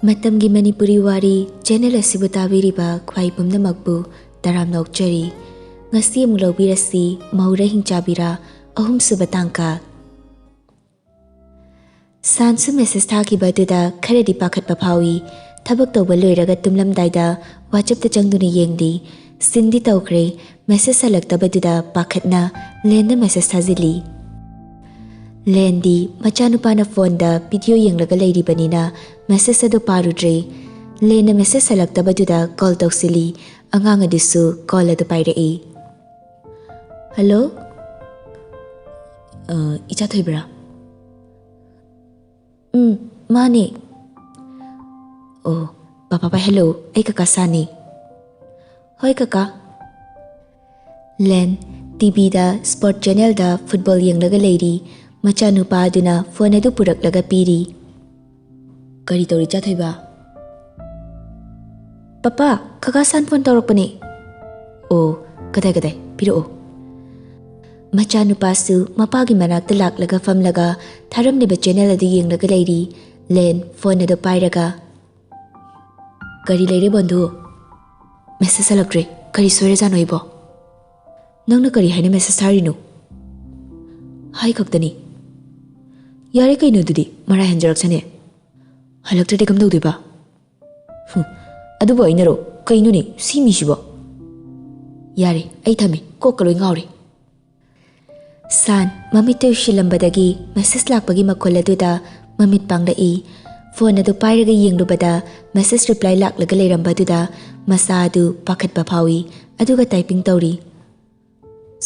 Matamgi Manipuri Wari channel asibu tabiriba khwai pumnamakbu taram nokchari ngasi amuk laubirasi Moura Hingchabira ahum suba tangka sansu message thakibaduda kharadi pakhatpa phawi thabak tawba loiraga tumlamdaida WhatsApp ta changduna yengdi sindi tawkhre message salaktabaduda pakhatna lenda message thajili Lendi machanupana phone da video yenglaga leiribanina message adu parudre lena message salaktabaduda call tawsili angang adusu call adu pairai Hello Icha thoibra Mani Oh papa hello ai kaka sani Hoi kaka Len TV da sport channel da football yenglaga leiri Machanupa aduna phone adu puraklaga piri Kari tori chathoiba Papa kaka san phone tawrakpani Oh kadai piro Machanupa su mapagi manakta laklaga famlaga tharamniba channel adu yenglaga leiri len phone adu pairaga Kari leire bandhu Message alakre kari soire janoibo Nangna kari haina message tharinu Hai khaktani Yare kaino dudi mara henjaraksane halaktrade kam dawdiba adubo ainaro kaino ni simi sibo Yare ai thame kokkaloi ngawre San mamit shilambadagi message lakpagi makholaduda mamit panglai phone adu pairaga yenglubada message reply laklaga leirambaduda masa adu pakhatpa phawi aduga typing tawri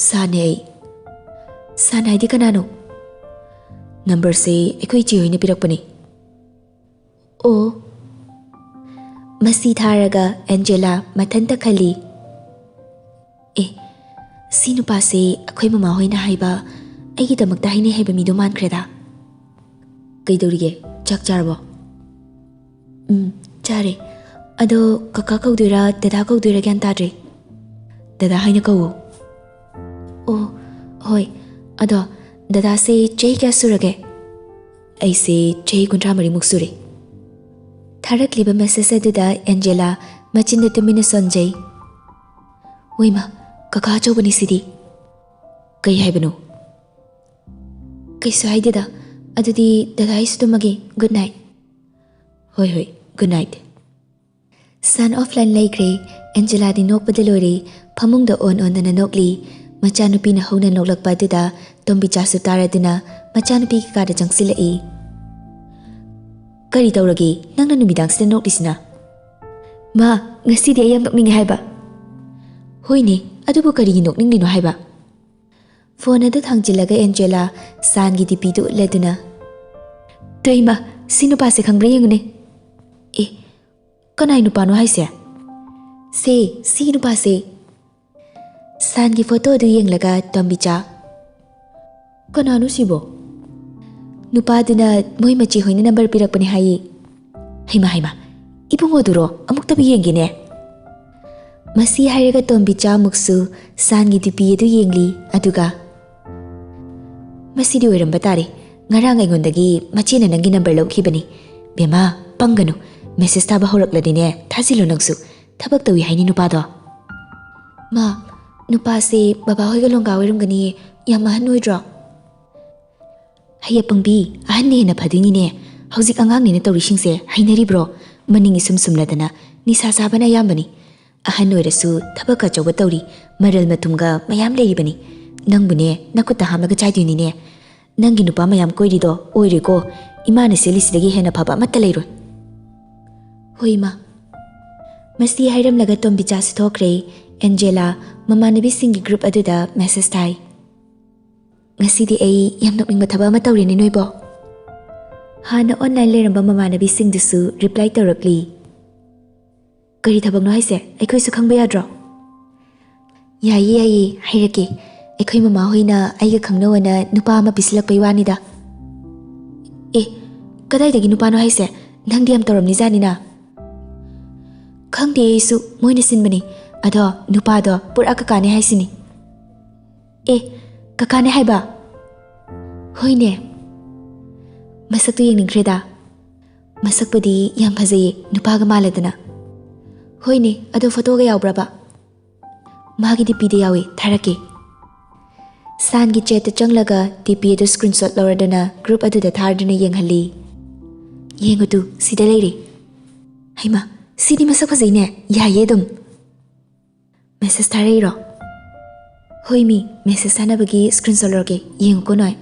San haidi kanano Number say ekoi chi hoine pirakpani Oh Masi tharaga Angela mathanta khali Sinu pa se akoi mama hoina haiba aigi damakta haine haiba mido man khreda Kaidorige chak charbo Chare ado kaka kaudira dada kaudira gyan tadre Dada haina kawo Oh hoi ado Dada se chai kya surage Aise chai kuntra mari muk sure Tharak liba message aduda Angela machinda tumina sonjay Waima kaka chawbani sidi Kai haibano Kai su haidida Adudi dada isu tumage good night Hoi good night San offline laikre Angela di nokpada lore phamungda on na nokli Machanupi na hona noklakpa aduda Tombi chasu taraduna machanupi ki kada jangsilai Kari tawragi nangna numidang sida noklisina Ma ngasidi ayam nokningi haiba Hoine adubu karigi nokninglino haiba Phone adu thangjilaga Angela Sangi dipidu leduna Toima sinupa se khangbra yengune Kanai nupano haise Se sinupa se Sangi photo adu yenglaga tombicha Kanano sibo Nupaduna moi machi hoina number pirakpani hai Haima ibungo duro amukta bi yengine Masi hairaga tombicha muksu sangi dipi edu yengli aduga Masi di oiramba tare ngarang aingondagi machina nangi number laukhibani Bema pangano message taba horakladine thasilo nangsu thabak tawi haini nupado Ma nupa se baba hoiga longa oiramgani yamahan noidro Haya pangbi ahanne hena phadini ne hauzik angang ne tawrising se hainari bro maning isum sumladana nisa sabana yambani ahan oirasu thabaka chawba tawri maral matumga mayam leiribani nangbune nakuta hamlaga chaiduni ne nangi nupa mayam koirido oireko imane selisidagi hena phaba matta leiro hoima masti hairam laga tombi chas thokre Angela mamanabi singi group aduda message thai Ngasidi ay yam nokning mathaba ama tawri ni noibo Hana online leramba mamanabi singdusu reply tawrakli Kari thabak no haise aikhoi su khangba yadro Yayi hairake aikhoi mama hoina aiga khangnawana nupa ama pislak paiwanida Kadai dagi nupa no haise nangdi am tawramni janina Khangde su moina sinbani ado nupa do pura kakane haisini Kakane haiba Hoine Masaktu yengning kreda ꯃꯁꯛꯄꯨꯗꯤ ꯌꯥꯝ ꯐꯖꯩꯌꯦ ꯅꯨꯄꯥꯒ ꯃꯥꯜꯂꯗꯅ ꯍꯣꯏꯅꯦ ꯑꯗꯣ ꯐꯣꯇꯣꯒ ꯌꯥꯎꯕ꯭ꯔꯕ ꯃꯥꯒꯤ ꯗꯤꯄꯤꯗ ꯌꯥꯎꯏ ꯊꯥꯔꯛꯀꯦ ꯁꯥꯟꯒꯤ ꯆꯦꯠꯇ ꯆꯪꯂꯒ ꯗꯤꯄꯤ ꯑꯗꯨ ꯁ꯭ꯀ꯭ꯔꯤꯟꯁꯣꯠ ꯂꯧꯔꯗꯨꯅ ꯒ꯭ꯔꯨꯞ ꯑꯗꯨꯗ ꯊꯥꯔꯗꯨꯅ ꯌꯦꯡꯍꯜꯂꯤ ꯌꯦꯡꯉꯨꯇꯨ ꯁꯤꯗ ꯂꯩꯔꯦ ꯍꯩꯃꯥ ꯁꯤꯗꯤ ꯃꯁꯛ ꯐꯖꯩꯅꯦ ꯌꯥꯏꯌꯦ ꯑꯗꯨꯝ ꯃꯦꯁꯦꯁ ꯊꯥꯔꯛꯏꯔꯣ ꯍꯣꯏ ꯃꯤ ꯃꯦꯁꯦꯁ ꯊꯥꯅꯕꯒꯤ ꯁ꯭ꯀ꯭ꯔꯤꯟꯁꯣꯠ ꯂꯧꯔꯒꯦ ꯌꯦꯡꯉꯨꯀꯣ ꯅꯣꯏ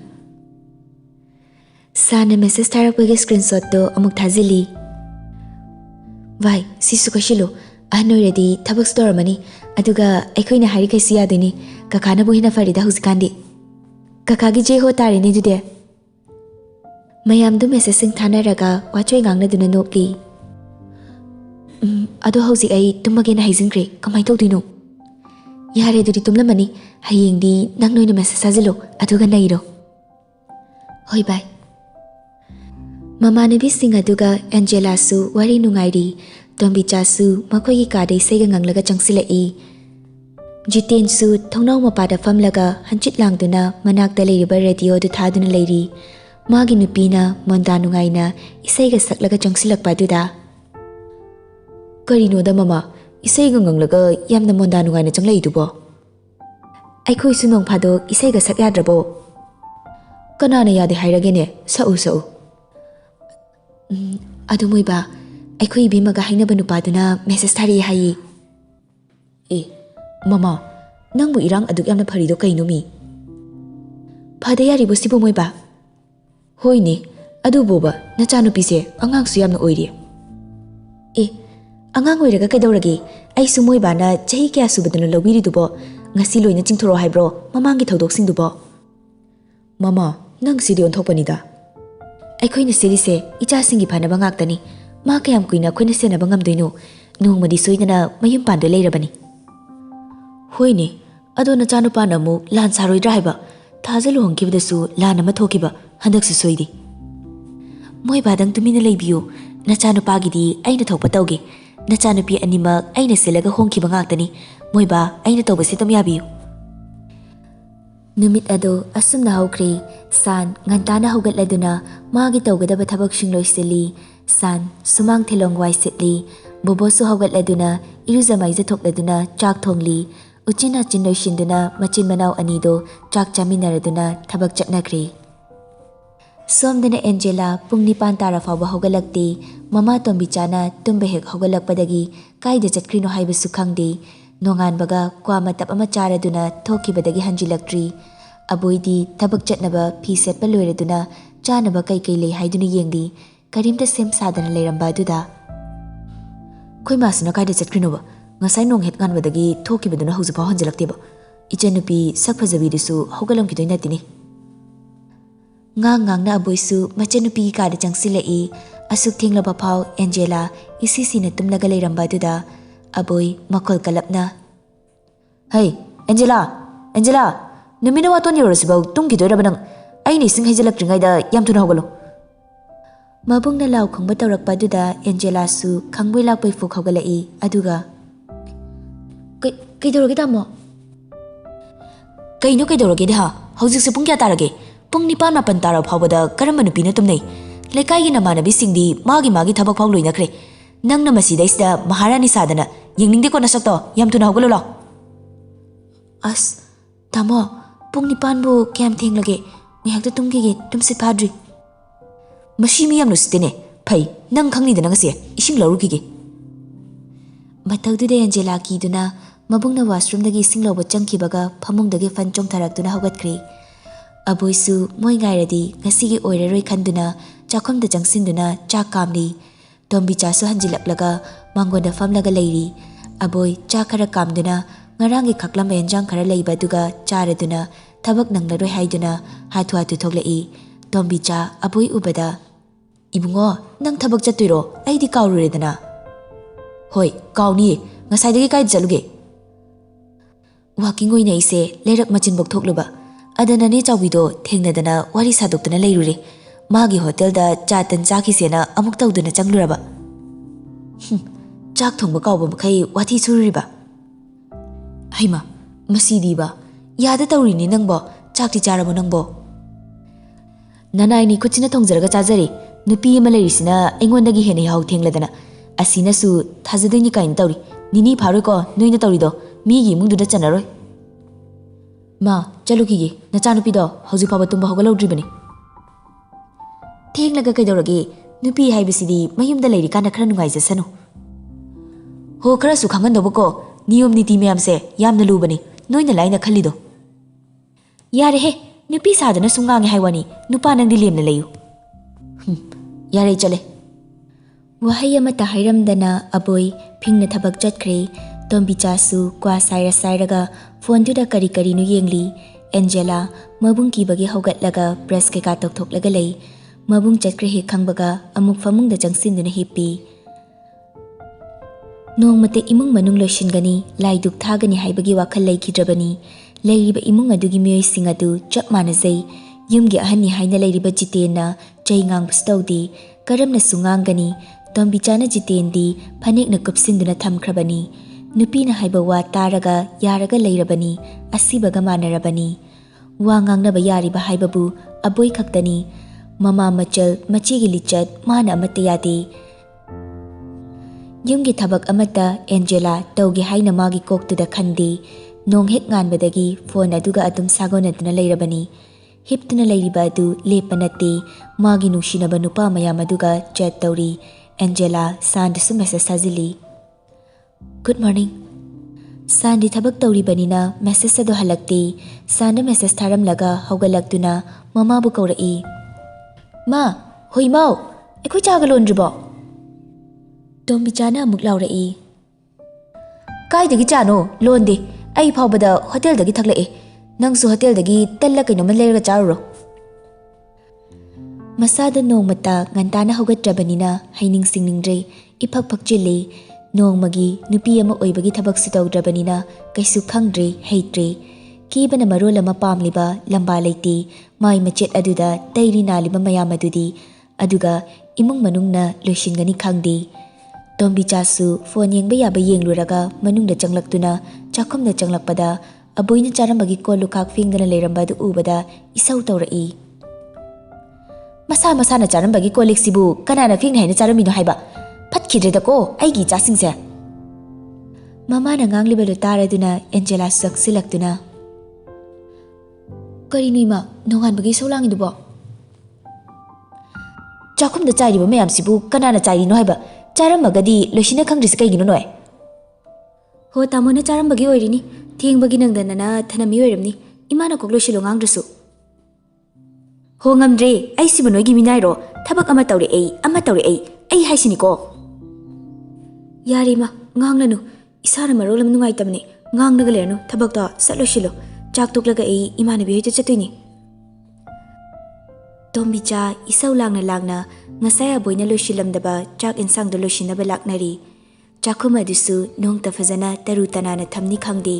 ꯁꯥꯟꯅ ꯃꯦꯁꯦꯁ ꯊꯥꯔꯛꯄꯒꯤ ꯁ꯭ꯀ꯭ꯔꯤꯟꯁꯣꯠꯇꯣ ꯑꯃꯨꯛ ꯊꯥꯖꯤꯜꯂꯤ ꯚꯥꯏ ꯁꯤꯁꯨ ꯀꯣꯏꯁꯤꯜꯂꯨ ꯑꯍꯟ ꯑꯣꯏꯔꯗꯤ ꯊꯕꯛꯁꯨ ꯇꯧꯔꯝꯃꯅꯤ ꯑꯗꯨꯒ ꯑꯩꯈꯣꯏꯅ ꯍꯥꯏꯔꯤꯈꯩꯁꯨ ꯌꯥꯗꯣꯏꯅꯤ ꯀꯀꯥꯅꯕꯨ ꯍꯦꯟꯅ ꯐꯔꯤꯗ ꯍꯧꯖꯤꯛꯀꯥꯟꯗꯤ ꯀꯀꯥꯒꯤ ꯖꯦ ꯍꯣ ꯇꯥꯔꯦꯅꯦ ꯑꯗꯨꯗꯤ ꯃꯌꯥꯝꯗꯨ ꯃꯦꯁꯦꯁꯁꯤꯡ ꯊꯥꯅꯔꯒ ꯋꯥꯆꯣꯏ ꯉꯥꯡꯅꯗꯨꯅ ꯅꯣꯛꯂꯤ ꯑꯗꯣ ꯍꯧꯖꯤꯛ ꯑꯩ ꯇꯨꯝꯃꯒꯦꯅ ꯍꯩꯖꯤꯟꯈ꯭ꯔꯦ ꯀꯃꯥꯏꯅ ꯇꯧꯗꯣꯏꯅꯣ ꯌꯥꯔꯦ ꯑꯗꯨꯗꯤ ꯇꯨꯝꯂꯝꯃꯅꯤ ꯍꯌꯦꯡꯗꯤ ꯅꯪ ꯅꯣꯏꯅ ꯃꯦꯁꯦꯁ ꯊꯥꯖꯤꯜꯂꯣ ꯑꯗꯨꯒ ꯅꯩꯔꯣ ꯍꯣꯏ ꯚꯥꯏ ꯃꯃꯥꯟꯅꯕꯤꯁꯤꯡ ꯑꯗꯨꯒ ꯑꯦꯟꯖꯦꯂꯥꯁꯨ ꯋꯥꯔꯤ ꯅꯨꯡꯉꯥꯏꯔꯤ ꯇꯣꯝꯕꯤꯆꯥꯁꯨ ꯃꯈꯣꯏꯒꯤ ꯀꯥꯗ ꯏꯁꯩꯒ ꯉꯪꯂꯒ ꯆꯪꯁꯤꯜꯂꯛꯏ ꯖꯤꯇꯦꯟꯁꯨ ꯊꯣꯡꯅꯥꯎ ꯃꯄꯥꯗ ꯐꯝꯂꯒ ꯍꯟꯆꯤꯠ ꯂꯥꯡꯗꯨꯅ ꯃꯅꯥꯛꯇ ꯂꯩꯔꯤꯕ ꯔꯦꯗꯤꯑꯣꯗꯨ ꯊꯥꯗꯨꯅ ꯂꯩꯔꯤ ꯃꯥꯒꯤ ꯅꯨꯄꯤꯅ ꯃꯣꯟꯗꯥ ꯅꯨꯡꯉꯥꯏꯅ ꯏꯁꯩꯒ ꯁꯛꯂꯒ ꯆꯪꯁꯤꯜꯂꯛꯄ ꯑꯗꯨꯗ ꯀꯔꯤꯅꯣꯗ ꯃꯃꯥ ꯏꯁꯩꯒ ꯉꯪꯂꯒ ꯌꯥꯝꯅ ꯃꯣꯟꯗꯥ ꯅꯨꯡꯉꯥꯏꯅ ꯆꯪꯂꯛꯏꯗꯨꯕꯣ ꯑꯩꯈꯣꯏꯁꯨ ꯅꯣꯡ ꯐꯥꯗꯣꯛ ꯏꯁꯩꯒ ꯁꯛ ꯌꯥꯗ꯭ꯔꯕꯣ ꯀꯅꯥꯅ ꯌꯥꯗꯦ ꯍꯥꯏꯔꯒꯦꯅꯦ ꯁꯛꯎ ꯁꯛꯎ ꯑꯗꯨ ꯃꯣꯏꯕ ꯑꯩꯈꯣꯏ ꯏꯕꯦꯝꯃꯒ ꯍꯥꯏꯅꯕ ꯅꯨꯄꯥꯗꯨꯅ ꯃꯦꯁꯦꯁ ꯊꯥꯔꯛꯑꯦ ꯍꯥꯏꯌꯦ ꯑꯦ ꯃꯃꯥ ꯅꯪꯕꯨ ꯏꯔꯥꯡ ꯑꯗꯨꯛ ꯌꯥꯝꯅ ꯐꯔꯤꯗꯣ ꯀꯩꯅꯣ ꯃꯤ ꯐꯗ ꯌꯥꯔꯤꯕꯣ ꯁꯤꯕꯨ ꯃꯣꯏꯕ ꯍꯣꯏꯅꯦ ꯑꯗꯨꯕꯨꯕ ꯅꯆꯥꯅꯨꯄꯤꯁꯦ ꯑꯉꯥꯡꯁꯨ ꯌꯥꯝꯅ ꯑꯣꯏꯔꯤ ꯑꯦ ꯑꯉꯥꯡ ꯑꯣꯏꯔꯒ ꯀꯩꯗꯧꯔꯒꯦ ꯑꯩꯁꯨ ꯃꯣꯏꯕꯥꯅ ꯆꯍꯤ ꯀꯌꯥ ꯁꯨꯕꯗꯅ ꯂꯧꯕꯤꯔꯤꯗꯨꯕꯣ ꯉꯁꯤ ꯂꯣꯏꯅ ꯆꯤꯡꯊꯣꯔꯛꯑꯣ ꯍꯥꯏꯕ꯭ꯔꯣ ꯃꯃꯥꯡꯒꯤ ꯊꯧꯗꯣꯛꯁꯤꯡꯗꯨꯕꯣ ꯃꯃꯥ ꯅꯪ ꯁꯤꯗꯤ ꯑꯣꯟꯊꯣꯛꯄꯅꯤꯗ ꯑꯩꯈꯣꯏꯅ ꯁꯤꯔꯤꯁꯦ ꯏꯆꯥꯁꯤꯡꯒꯤ ꯐꯅꯕ ꯉꯥꯛꯇꯅꯤ ꯃꯥ ꯀꯌꯥꯝ ꯀꯨꯏꯅ ꯑꯩꯈꯣꯏꯅ ꯁꯦꯟꯅꯕ ꯉꯝꯗꯣꯏꯅꯣ ꯅꯣꯡꯃꯗꯤ ꯁꯣꯏꯗꯅ ꯃꯌꯨꯝ ꯄꯥꯟꯗꯣꯏ ꯂꯩꯔꯕꯅꯤ ꯍꯣꯏꯅꯦ ꯑꯗꯣ ꯅꯆꯥꯅꯨꯄꯥꯅ ꯑꯃꯨꯛ ꯂꯥꯟ ꯁꯥꯔꯣꯏꯗ꯭ꯔꯥ ꯍꯥꯏꯕ ꯊꯥꯖ ꯂꯨꯍꯣꯡꯈꯤꯕꯗꯁꯨ ꯂꯥꯟ ꯑꯃ ꯊꯣꯛꯈꯤꯕ ꯍꯟꯗꯛꯁꯨ ꯁꯣꯏꯗꯦ ꯃꯣꯏꯕꯥꯗꯪ ꯇꯨꯃꯤꯟꯅ ꯂꯩꯕꯤꯌꯨ ꯅꯆꯥꯅꯨꯄꯥꯒꯤꯗꯤ ꯑꯩꯅ ꯊꯣꯛꯄ ꯇꯧꯒꯦ ꯅꯆꯥꯅꯨꯄꯤ ꯑꯅꯤꯃꯛ ꯑꯩꯅ ꯁꯤꯜꯂꯒ ꯍꯣꯡꯈꯤꯕ ꯉꯥꯛꯇꯅꯤ ꯃꯣꯏꯕꯥ ꯑꯩꯅ ꯇꯧꯕꯁꯤ ꯑꯗꯨꯝ ꯌꯥꯕꯤꯌꯨ ꯅꯨꯃꯤꯠ ꯑꯗꯨ ꯑꯁꯨꯝꯅ ꯍꯧꯈ꯭ꯔꯦ ꯁꯥꯟ ꯉꯟꯇꯥꯅ ꯍꯧꯒꯠꯂꯗꯨꯅ ꯃꯥꯒꯤ ꯇꯧꯒꯗꯕ ꯊꯕꯛꯁꯤꯡ ꯂꯣꯏꯁꯤꯜꯂꯤ ꯁꯥꯟ ꯁꯨꯃꯥꯡ ꯊꯤꯂꯣꯡ ꯋꯥꯏ ꯁꯤꯠꯂꯤ ꯕꯣꯕꯣꯁꯨ ꯍꯧꯒꯠꯂꯗꯨꯅ ꯏꯔꯨꯖ ꯃꯥꯏꯖꯊꯣꯛꯂꯗꯨꯅ ꯆꯥꯛ ꯊꯣꯡꯂꯤ ꯎꯆꯤꯟ ꯅꯥꯆꯤꯟ ꯂꯣꯏꯁꯤꯟꯗꯨꯅ ꯃꯆꯤꯟ ꯃꯅꯥꯎ ꯑꯅꯤꯗꯣ ꯆꯥꯛ ꯆꯥꯃꯤꯟꯅꯔꯗꯨꯅ ꯊꯕꯛ ꯆꯠꯅꯈ꯭ꯔꯦ ꯁꯣꯝꯗꯅ ꯑꯦꯟꯖꯦꯂꯥ ꯄꯨꯡ 9 ꯇꯥꯔ ꯐꯥꯎꯕ ꯍꯧꯒꯠꯂꯛꯇꯦ ꯃꯃꯥ ꯇꯣꯝꯕꯤꯆꯥꯅ ꯇꯨꯝꯕ ꯍꯦꯛ ꯍꯧꯒꯠꯂꯛꯄꯗꯒꯤ ꯀꯥꯏꯗ ꯆꯠꯈ꯭ꯔꯤꯅꯣ ꯍꯥꯏꯕꯁꯨ ꯈꯪꯗꯦ ꯅꯣꯡꯉꯥꯟꯕꯒ ꯀ꯭ꯋꯥ ꯃꯇꯞ ꯑꯃ ꯆꯥꯔꯗꯨꯅ ꯊꯣꯛꯈꯤꯕꯗꯒꯤ ꯍꯟꯖꯤꯜꯂꯛꯇ꯭ꯔꯤ ꯑꯕꯣꯏꯗꯤ ꯊꯕꯛ ꯆꯠꯅꯕ ꯐꯤ ꯁꯦꯠꯄ ꯂꯣꯏꯔꯗꯨꯅ ꯆꯥꯅꯕ ꯀꯩꯀꯩ ꯂꯩ ꯍꯥꯏꯗꯨꯅ ꯌꯦꯡꯂꯤ ꯀꯔꯤꯝꯇ ꯁꯦꯝ ꯁꯥꯗꯅ ꯂꯩꯔꯝꯕ ꯑꯗꯨꯗ ꯑꯩꯈꯣꯏ ꯃꯥꯁꯤꯅ ꯀꯥꯏꯗ ꯆꯠꯈ꯭ꯔꯤꯅꯣꯕ ꯉꯁꯥꯏ ꯅꯣꯡ ꯍꯦꯛ ꯉꯥꯟꯕꯗꯒꯤ ꯊꯣꯛꯈꯤꯕꯗꯨꯅ ꯍꯧꯖꯤꯛꯐꯥꯎ ꯍꯟꯖꯤꯜꯂꯛꯇꯦꯕ ꯏꯆꯟꯅꯨꯄꯤ ꯁꯛ ꯐꯖꯕꯤꯗꯨꯁꯨ ꯍꯧꯒꯠꯂꯝꯈꯤꯗꯣꯏ ꯅꯠꯇꯦꯅꯦ ꯉꯥꯡꯅ ꯑꯕꯣꯏꯁꯨ ꯃꯆꯟꯅꯨꯄꯤꯒꯤ ꯀꯥꯗ ꯆꯪꯁꯤꯜꯂꯛꯏ ꯑꯁꯨꯛ ꯊꯦꯡꯂꯕ ꯐꯥꯎ ꯑꯦꯟꯖꯦꯂꯥ ꯏꯁꯤꯁꯤꯅ ꯇꯨꯝꯂꯒ ꯂꯩꯔꯝꯕ ꯑꯗꯨꯗ ꯑꯕꯣꯏ ꯃꯈꯣꯜ ꯀꯜꯂꯞꯅ ꯍꯩ ꯑꯦꯟꯖꯦꯂꯥ ꯑꯦꯟꯖꯦꯂꯥ ꯅꯨꯃꯤꯠꯅ ꯋꯥꯇꯣꯟ ꯌꯧꯔꯁꯤꯐꯥꯎ ꯇꯨꯝꯈꯤꯗꯣꯏꯔꯕ ꯅꯪ ꯑꯩꯅ ꯏꯁꯤꯡ ꯍꯩꯖꯤꯜꯂꯛꯇ꯭ꯔꯤꯉꯩꯗ ꯌꯥꯝ ꯊꯨꯅ ꯍꯧꯒꯠꯂꯣ ꯃꯕꯨꯡꯅ ꯂꯥꯎ ꯈꯣꯡꯕ ꯇꯧꯔꯛꯄ ꯑꯗꯨꯗ ꯑꯦꯟꯖꯦꯂꯥꯁꯨ ꯈꯪꯕꯣꯏ ꯂꯥꯛꯄꯣꯏ ꯐꯨꯛ ꯍꯧꯒꯠꯂꯛꯏ ꯑꯗꯨꯒ ꯀꯩꯗꯧꯔꯒꯦ ꯇꯥꯃꯣ ꯀꯩꯅꯣ ꯀꯩꯗꯧꯔꯒꯦꯗꯤ ꯍꯧꯖꯤꯛꯁꯦ ꯄꯨꯡ ꯀꯌꯥ ꯇꯥꯔꯒꯦ ꯄꯨꯡ 9-10 ꯇꯥꯔꯕ ꯐꯥꯎꯕꯗ ꯀꯔꯝꯕ ꯅꯨꯄꯤꯅ ꯇꯨꯝꯅꯩ ꯂꯩꯀꯥꯏꯒꯤ ꯅꯃꯥꯟꯅꯕꯤꯁꯤꯡꯗꯤ ꯃꯥꯒꯤ ꯊꯕꯛ ꯐꯥꯎ ꯂꯣꯏꯅꯈ꯭ꯔꯦ ꯅꯪꯅ ꯃꯁꯤꯗꯩꯁꯤꯗ ꯃꯍꯥꯔꯥꯅꯤ ꯁꯥꯗꯅ ꯌꯦꯡꯅꯤꯡꯗꯦꯀꯣ ꯅꯁꯛꯇꯣ ꯌꯥꯝ ꯊꯨꯅ ꯍꯧꯒꯠꯂꯣ ꯂꯥꯎ ꯑꯁ ꯇꯥꯃꯣ ꯄꯨꯡ 9ꯕꯨ ꯀꯌꯥꯝ ꯊꯦꯡꯂꯒꯦ ꯉꯥꯏꯍꯥꯛꯇ ꯇꯨꯝꯈꯤꯒꯦ ꯇꯨꯝꯁꯤꯠ ꯐꯥꯗ꯭ꯔꯤ ꯃꯁꯤ ꯃꯤ ꯌꯥꯝꯅ ꯎꯁꯤꯠꯇꯦꯅꯦ ꯐꯩ ꯅꯪ ꯈꯪꯅꯤꯗꯅ ꯉꯁꯤ ꯏꯁꯤꯡ ꯂꯧꯔꯨꯈꯤꯒꯦ ꯃꯇꯧꯗꯨꯗ ꯑꯦꯟꯖꯦꯂꯥ ꯀꯤꯗꯨꯅ ꯃꯕꯨꯡꯅ ꯋꯥꯁꯔꯨꯝꯗꯒꯤ ꯏꯁꯤꯡ ꯂꯧꯕ ꯆꯪꯈꯤꯕꯒ ꯐꯃꯨꯡꯗꯒꯤ ꯐꯟ ꯆꯣꯡꯊꯔꯛꯇꯨꯅ ꯍꯧꯒꯠꯈ꯭ꯔꯦ ꯑꯕꯣꯏꯁꯨ ꯃꯣꯏ ꯉꯥꯏꯔꯗꯤ ꯉꯁꯤꯒꯤ ꯑꯣꯏꯔꯔꯣꯏ ꯈꯟꯗꯨꯅ ꯆꯥꯛꯈꯨꯝꯗ ꯆꯪꯁꯤꯟꯗꯨꯅ ꯆꯥꯛ ꯀꯥꯝꯂꯤ ꯇꯣꯝꯕꯤꯆꯥꯁꯨ ꯍꯟꯖꯤꯜꯂꯛꯂꯒ ꯃꯥꯡꯒꯣꯟꯗ ꯐꯝꯂꯒ ꯂꯩꯔꯤ ꯑꯕꯣꯏ ꯆꯥꯛ ꯈꯔ ꯀꯥꯝꯗꯨꯅ ꯉꯔꯥꯡꯒꯤ ꯈꯛꯂꯝꯕ ꯑꯦꯟꯖꯥꯡ ꯈꯔ ꯂꯩꯕ ꯑꯗꯨꯒ ꯆꯥꯔꯗꯨꯅ ꯊꯕꯛ ꯅꯪꯂꯔꯣꯏ ꯍꯥꯏꯗꯨꯅ ꯍꯥꯊꯨ ꯍꯥꯊꯨ ꯊꯣꯛꯂꯛꯏ ꯇꯣꯝꯕꯤꯆꯥ ꯑꯕꯣꯏ ꯎꯕꯗ ꯏꯕꯨꯡꯉꯣ ꯅꯪ ꯊꯕꯛ ꯆꯠꯇꯣꯏꯔꯣ ꯑꯩꯗꯤ ꯀꯥꯎꯔꯨꯔꯦꯗꯅ ꯍꯣꯏ ꯀꯥꯎꯅꯤꯌꯦ ꯉꯁꯥꯏꯗꯒꯤ ꯀꯥꯏꯗ ꯆꯠꯂꯨꯒꯦ ꯋꯥꯀꯤꯡ ꯑꯣꯏꯅ ꯑꯩꯁꯦ ꯂꯩꯔꯛ ꯃꯆꯤꯟꯕꯣꯛ ꯊꯣꯛꯂꯨꯕ ꯑꯗꯅꯅꯦ ꯆꯥꯎꯕꯤꯗꯣ ꯊꯦꯡꯅꯗꯅ ꯋꯥꯔꯤ ꯁꯥꯗꯣꯛꯇꯨꯅ ꯂꯩꯔꯨꯔꯦ ꯃꯥꯒꯤ ꯍꯣꯇꯦꯜꯗ ꯆꯥ ꯇꯟ ꯆꯥꯈꯤꯁꯦꯅ ꯑꯃꯨꯛ ꯇꯧꯗꯨꯅ ꯆꯪꯂꯨꯔꯕ ꯆꯥꯛ ꯊꯣꯡꯕ ꯀꯥꯎꯕ ꯃꯈꯩ ꯋꯥꯊꯤ ꯁꯨꯔꯨꯔꯤꯕ ꯍꯩꯃ ꯃꯁꯤꯗꯤꯕ ꯌꯥꯗ ꯇꯧꯔꯤꯅꯤ ꯅꯪꯕꯣ ꯆꯥꯛꯇꯤ ꯆꯥꯔꯕꯣ ꯅꯪꯕꯣ ꯅꯅꯥꯏꯅꯤ ꯈꯨꯠꯁꯤꯅ ꯊꯣꯡꯖꯔꯒ ꯆꯥꯖꯔꯤ nupi ama leirisina aingondagi hena yahau thengladana asinasu thajadoini kain tawri nini pharoi ko noina tawrido migi imungduda chanaroi ma chalukigi nachanupi do hauji phaba tumba hogalodribani thenglaga kaidorage nupi haibasidi mayumda leiri kana khara nungai jasanu ho khara su khangan dobako niyom niti mayamse yamna lubani noina laina khalido yare he nupi sadana sungange haiwani nupa nangdi lemna leyu yare chale wahai amata hairamdana aboi phingna thabak chatkhre tombichasu kwa saira sairaga phone tuda kari kari nu yengli Angela mabung kibagi hogatlaga press ke ka tokthok laga lei mabung chatkre he khangbaga amuk famung da jangsin duna hippi nongmate imung manung loishingani lai duk thagani haibagi wakhal lai khidrabani leiriba imung adugi miyoi sing adu chap manazai yumgi ahani haina leiriba jitena chaingang bstawdi karamna sungangani tombichana jitendi phanek na kupsinduna thamkhrabani nupina haiba wa taraga yaraga leirabani asibaga manarabani wa ngangnaba yariba haibabu aboi khaktani mama machal machigi lichat mana amata yade yumgi thabak amata Angela tawgi haina magi koktuda khandi nong hek nganbadagi phone aduga adum sagonaduna leirabani hiptuna leiriba adu lepanate magi nungsinaba nupa mayam aduga chat tawri Angela sandasu message sajili Good morning Sandi thabak tawribanina message ado halakte sanda message tharamlaga haugalakduna mama bu kaurai ma hoimau ekoi chaga lonribo tombichana amuk laurai kai dagi chano londe ai phawbada hotel dagi thaklai nangsu hotel dagi talla kainoma leira charuro masada nongmata ngantana hogatrabanina haining singningdre iphak phakchile nongmagi nupi ama oibagi thabak su tawdrabanina kaisu khangdre heitre kibana marol ama pamliba lamba leiti mai machet aduda tairi naliba mayam adudi aduga imung manungna loishingani khangdi tombi chasu phone yengba yaba yengluraga manungda changlaktuna chakhumna changlakpada aboina charambagi kolu khak fingdana leiramba du ubada isau tawrai masa masana charambagi kolik sibu kanana fing haina charamino haiba phatkidredako aigi chasingse mama na nganglibelu taraduna Angela saksilakduna karinima nonganbagi solangidubo chakhumda chairiba mayam sibu kanana chairino haiba charamagadi loisina khangdris kaigino noy ho tamona charambagi oirini thengbagi nangdanana thanami oiramni imana kokloshilo ngangdrasu ho ngamdre ai sibu noigi minairo thabak ama tawri ai haisiniko yarima nganglanu isara marolam nungai tamni ngangnaga lernu thabak da satloshilo chak toklaga ai imana bi hoje chatuini tombicha isau langna ngasaya boina loshilamdaba chak insang do loshinaba laknari chakhuma dusu nongta fazana taru tanana thamni khangde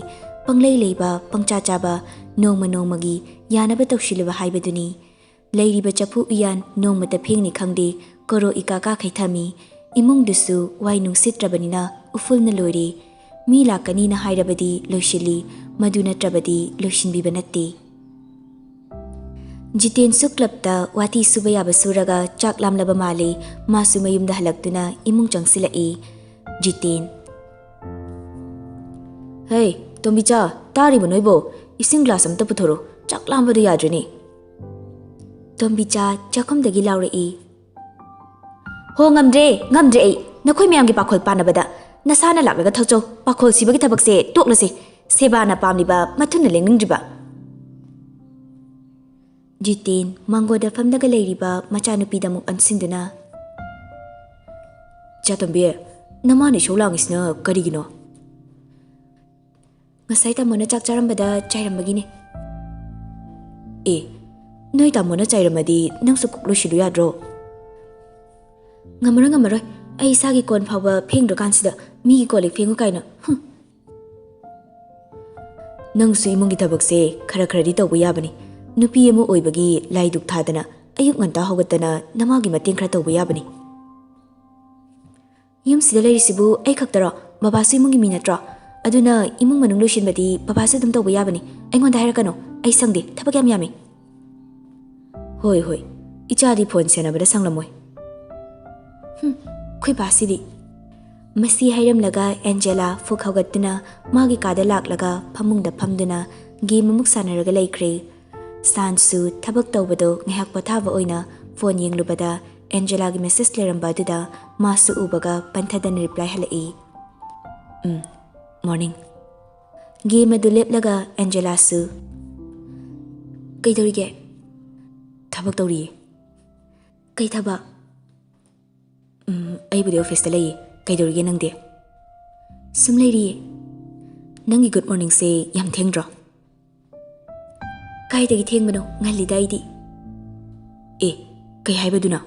panglei leiba pangcha chaba nongmagi yanaba tawshilaba haibaduni leiriba chapu uyan nongmata phengni khangde koro ikaka khaithami imung dusu wai nungsitrabanina ufulna loire mi lakani na hairabadi loshili maduna trabadi loshinbiba natte Jiten suklapta wati subaya basuraga chak lamlaba male masu mayumda halaktuna imung changsilai Jiten Hey tombicha tari bonoibo ising glass amta puthoro chak lambadu yadreni tombicha chakhumdagi laurei Ho ngamdre ai nakhoi mayamgi pakhol panabada nasana laklaga thakcho pakhol sibagi thabakse toklase sebana pamliba mathuna lengningriba Jiten mangoda famdaga leiriba machanupi damuk ansinduna Chatombe namani sholangisna karigino Ngasai tamona chak charambada chairambagine Noi tamona chairamadi nangsu kokloshilo yadro Ngamara ai isagi kon phawba phengdro kansida migi kolik phengu kaina Nangsu imungi thabakse khara di tawba yabani nupi amu oibagi laiduk thadana ayuk nganta hogatana namagi mateng khara tawba yabani Yum sida leirisibu ai khaktara babasu imungi minatra aduna imung manung loishinbadi babasu dum tawba yabani aingonda hairakano ai sangde thabak yam yami Hoi ichadi phone senabada sanglamoi Khoi basidi. Masi hairamlaga Angela fuk haugatuna magi kada laklaga phamungda phamduna gi mamuk sanaraga laikre. Sansu thabak tawbado ngahak pathaba oina phone yenglubada Angela gi message leramba duda masu ubaga panthadana reply halai. Morning. Gi madu leplaga Angela su. Kaidorige? Thabak tawri. Kai thaba? Aibudi office ta lai. Kaidorige nangde? Sum lairi. Nangi good morning se yam thengdro. Kaidagi thengmano ngali daidi. Kai haibaduna?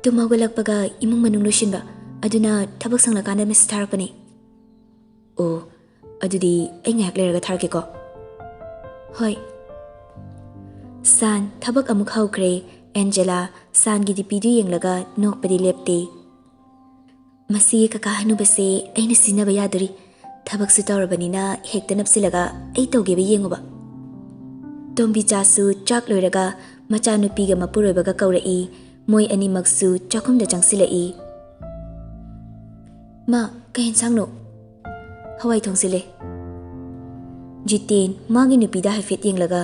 Tumawalakpaga imung manung losinba aduna thabak sanglakana message tharakpani. Adudi ai ngahak leraga tharake ko. Hoi. San thabak amuk haukre. Angela San gi dipidu yenglaga nokpadi lepte. Masi kaka hanubase aina sinaba yaduri. Thabak su tawrabanina hekta napsilaga ai tawgeba yenguba. Tombi chasu chak loiraga macha nupiga mapuroibaga kaurai. Moi animaksu chakumda changsilai. Ma kahin sangno. Hawai thongsile. Jitin magi nupida hafet yenglaga.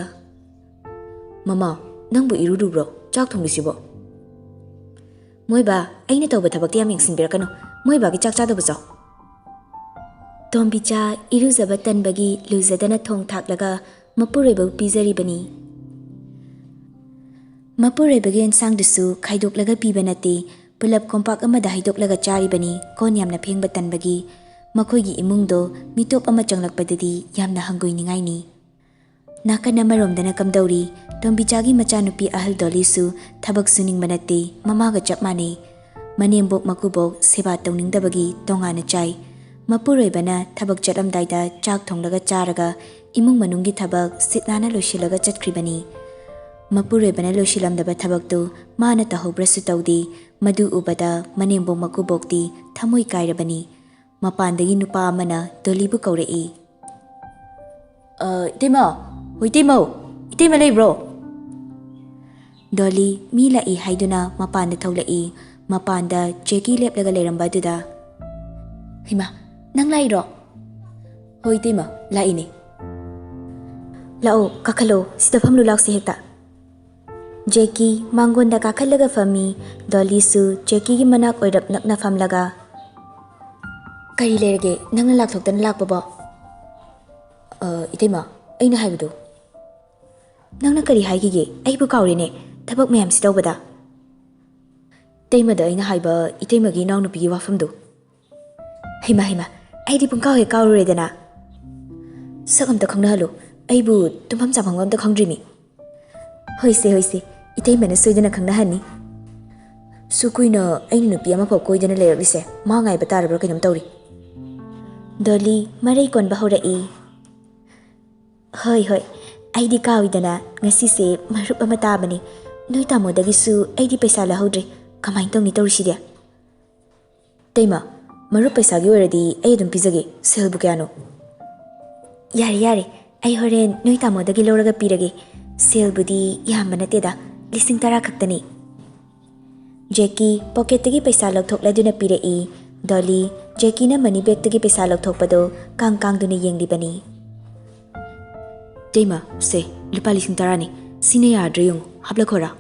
Mama nangbu irudubro chak thonglisibo. Moiba aina tawba thabakti yam yengsinbirakano. Moiba gi chak chadaba chaw. Tombicha iruzaba tanbagi luzadana thong thaklaga mapuroiba pizaribani. Mapuroibagi ensang dusu khaidoklaga pibanati pulap kompak amada haidoklaga charibani kon yamna phengba tanbagi makhoigi imungdo mitop ama changlakpadadi yamna hangoiningai ni. Nakana maromdana kamdauri Tombichagi machanupi ahal dolisu thabak suning manati mamaga chap mani manembok makubok seba tawningdabagi tongana chai mapuroibana thabak chatamdaida chak thonglaga charaga imung manungi thabak sitnana loisilaga chatkribani. Mapuroibana loisilamdaba thabaktu mana tahobrasu tawdi madu ubada manembok makubokti thamoi kairabani. Mapandagi nupa amana dolibu kaurei. Itema, hoi temo, itema leibro. Dolly mila haiduna mapanda thaulai mapanda Jackie leplaga leramba duda. Hima, nang lairo? Hoi tema, laini. Lao kakalo sida phamlu laksi hekta. Jackie mangonda kakalaga fami Dolly su Jackie gi manak oirap nakna famlaga. Kari lerage nangna lakthoktan lakpabo. Itema, aina haibudu. Nangna kari haigige aibu kaurine thabak mayam si tawbada. Teimada aina haiba itemagi nawnupigi wafamdu. Hima aidi pungkaw he kawruredana. Sakamta khangnahalu aibu tumham chamham amta khangdrimi. Hoise itemana soidana khangnahani. Sukuina aina nupi ama phaw koidana leiraklise ma ngai batarabra kainam tawri. Dolly marai kon bahorai. Hoi aidi kawidana ngasi se marup ama tabani. Noi tamodagisu aidi paisa lahodre kamain tawni tawrisidia. Teima marup paisa gi oradi ai adum pizage selbu kyano. Yare ai horen noi tamodagi loraga pirage selbudi yamba nateda lising tara khaktani. Jackie pocket tagi paisa lathokladuna pirei. Dolly Jackie na money bag tagi paisa lathokpado kang duna yenglibani. Teima se lupa lising tarani sine yadre yung haplakhora.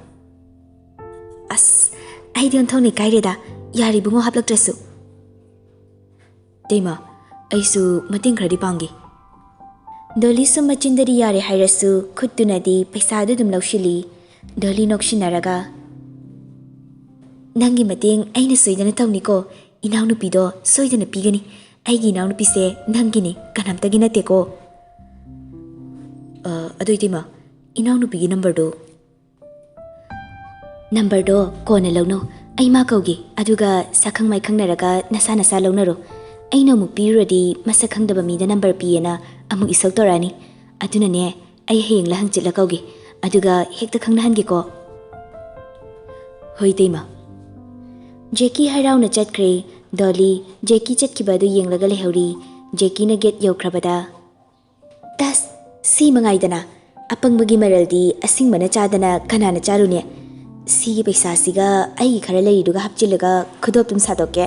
As ai dion thongni kaireda yari bungo haplaktrasu. Teima aisu mating khradi pangi. Dolly su machindari yare hairasu khuttunadi paisa dum laushili. Dolly nokshinaraga. Nangi mating aina soidana tawni ko inaunupido soidana pigani. Aigi inaunupise nangini kanamtagi nate ko. Adoi Teima inaunupigi number do kona lawno ai ma kaugi aduga sakhang mai khangnaraga nasa lawnaro. Aina mu piradi masakhangdaba mida number piyana amuk isau torani aduna ne ai heng lahang chila kaugi aduga hekta khangnahangi ko. Hoi Teima. Jackie harauna chatkre. Dolly Jackie chatkibadu yenglaga lehori. Jackie na get yaukrabada. Tas si mangaidana apang bagi maraldi asing mana chadana kanana charune. ꯁꯤꯒꯤ ꯄꯩꯁꯥꯁꯤꯒ ꯑꯩꯒꯤ ꯈꯔ ꯂꯩꯔꯤꯗꯨꯒ ꯍꯥꯞꯆꯤꯜꯂꯒ ꯈꯨꯗꯣꯞꯇꯨꯝ ꯁꯥꯗꯣꯛꯀꯦ